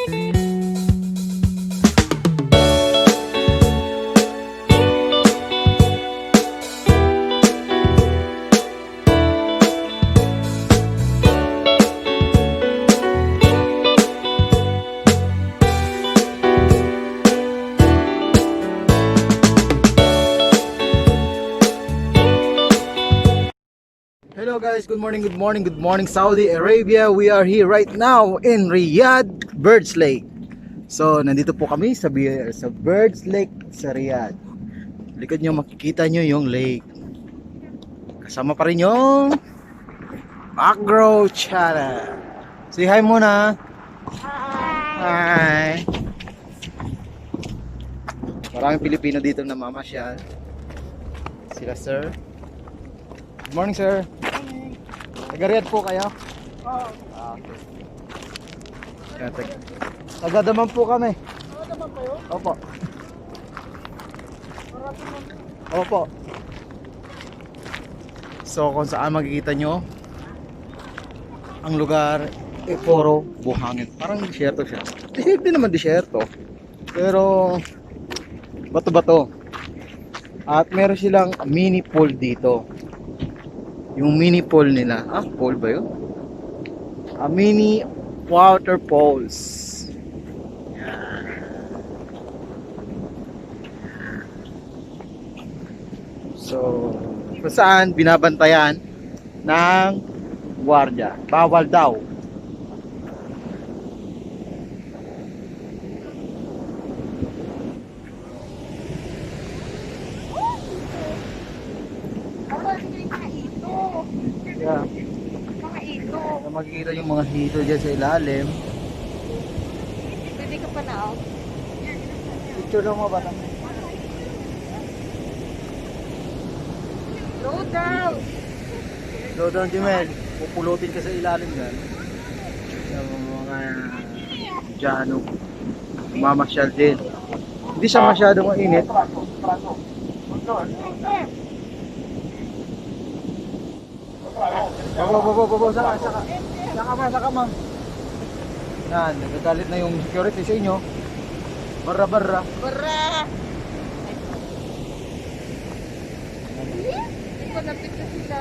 Hello guys, good morning, good morning, good morning Saudi Arabia. We are here right now in Riyadh, Birds Lake. So, nandito po kami sa Birds Lake sa Riyadh. Likod nyo, makikita nyo yung lake. Kasama pa rin yung Agro Channel. Say hi muna. Hi. Maraming Pilipino dito na mamasyal. Sila sir. Good morning sir. Taga-Riyadh po kayo? Oo. Okay. Taga-Daman po kami. Taga-Daman kayo? Opo. Opo. So kung saan makikita nyo ang lugar, puro buhangin. Parang disyerto siya. Hindi naman disyerto. Pero bato-bato. At meron silang mini pool dito. Yung mini pool nila. Pool ba yun? Mini waterfalls. Yan. So, kung saan binabantayan ng gwardiya. Bawal daw. Yeah. Mga ito. Makikita yung mga hito dyan sa ilalim. Pwede ka pa na, oh. Picture lang mo ba? Slow down. Slow down, Jimel. Pupulutin ka sa ilalim dyan. Yung mga Diano. Mamasyal din. Hindi siya masyadong mainit. Babo, saka ma'am. Yan, nagagalit na yung security sa inyo. Barra. Bara. Malapit na sila.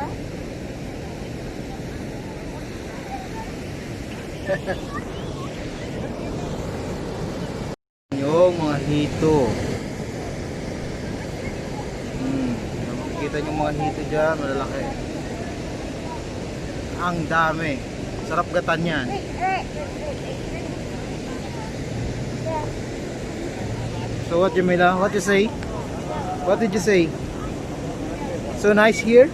Yung mga hito. Makikita yung mga hito dyan, malalaki. Ang dami. Sarap gatan yan. So what, Jamila? What you say? What did you say? So nice here?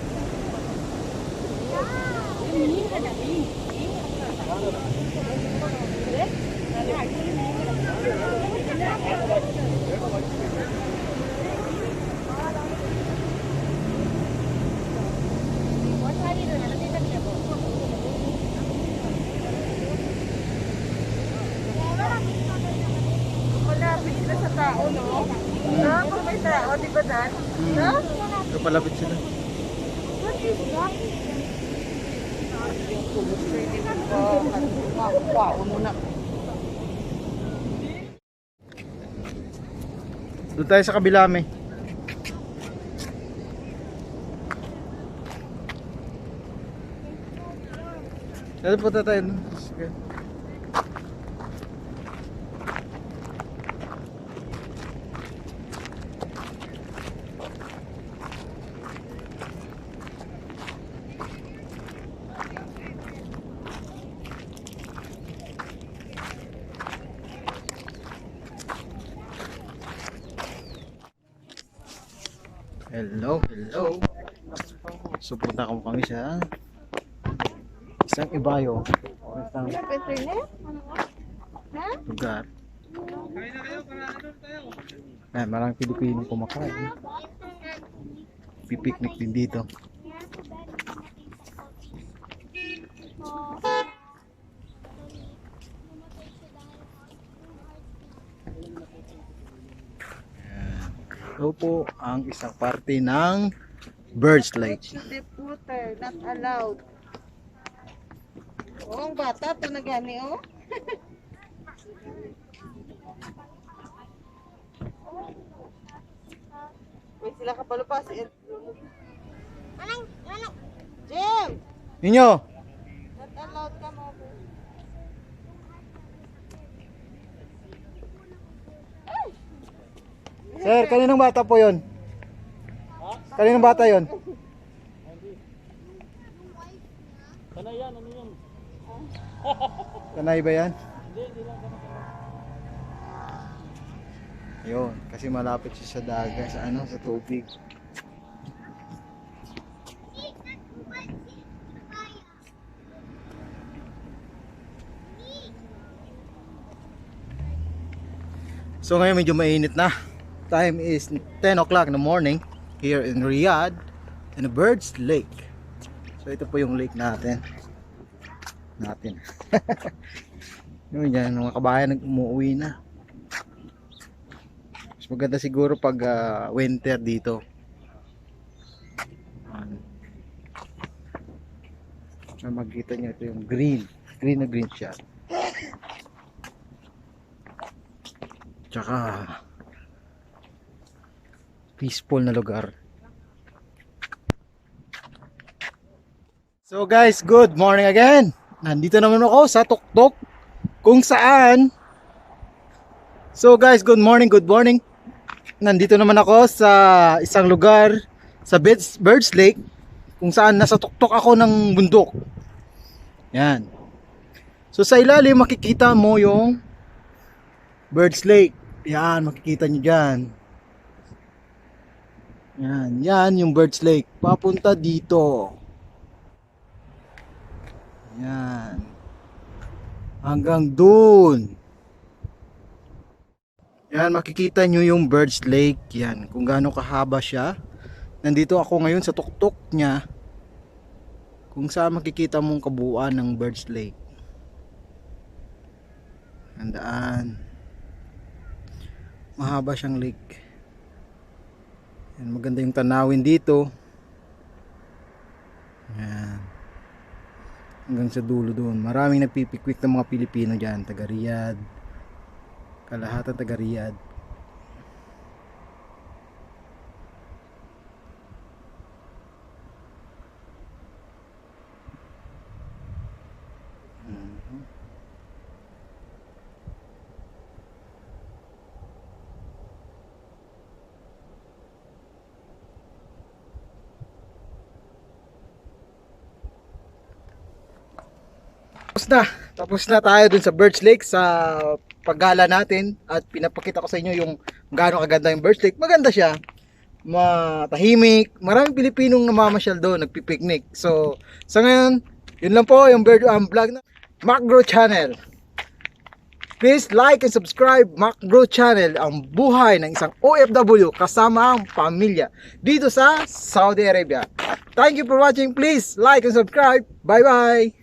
Malapit sila sa tao, no? Kung may tao, di ba Dan? No? Kapalapit sila. What is that? Doon tayo sa kabila, may. Dito punta tayo. Sige. Hello. So punta ko kami sa isang ibayo o isang lugar. Maraming Pilipino kumakain. Pipiknik din dito. Ito po ang isang parte ng Birds Lake. Water, not allowed. Oh, ang bata, ito na gani, oh. Wala ka palupas. Jim! Ninyo! Not allowed ka mo. Sir, kaninong bata po yon? Kaninong bata yon? Kanay yan, ano yun? Kanay ba yan? Hindi lang kanay. Yun, kasi malapit siya sa dagat, sa ano, sa tubig. So ngayon medyo mainit na. Time is 10 o'clock in the morning here in Riyadh in the Birds Lake. So ito po yung lake natin. Yun yan, mga kabayan umuwi na. Mas maganda siguro pag winter dito. So makikita nyo ito yung green na green siya. Tsaka peaceful na lugar. So guys, good morning again. Nandito naman ako sa tuktok kung saan. So guys, good morning. Nandito naman ako sa isang lugar sa Birds Lake kung saan nasa tuktok ako ng bundok. Yan. So sa ilalim makikita mo yung Birds Lake. Yan, makikita nyo dyan. Yan yung Birds Lake. Papunta dito. Yan. Hanggang dun. Yan, makikita nyo yung Birds Lake. Yan, kung gaano kahaba siya. Nandito ako ngayon sa tuktok niya. Kung saan makikita mong kabuuan ng Birds Lake. Handaan. Mahaba siyang lake. Yan, maganda yung tanawin dito. Yan. Hanggang sa dulo doon. Maraming nagpipikwik ng mga Pilipino dyan. Taga Riyadh. Kalahatan taga Riyadh. Tapos na tayo dun sa Birds Lake sa paggala natin at pinapakita ko sa inyo yung gaano kaganda yung Birds Lake. Maganda siya, matahimik, maraming Pilipinong namamasyal doon, nagpipiknik. So sa ngayon, yun lang po yung vlog na Macro Channel. Please like and subscribe Macro Channel, ang buhay ng isang OFW kasama ang pamilya dito sa Saudi Arabia. Thank you for watching. Please like and subscribe. Bye bye.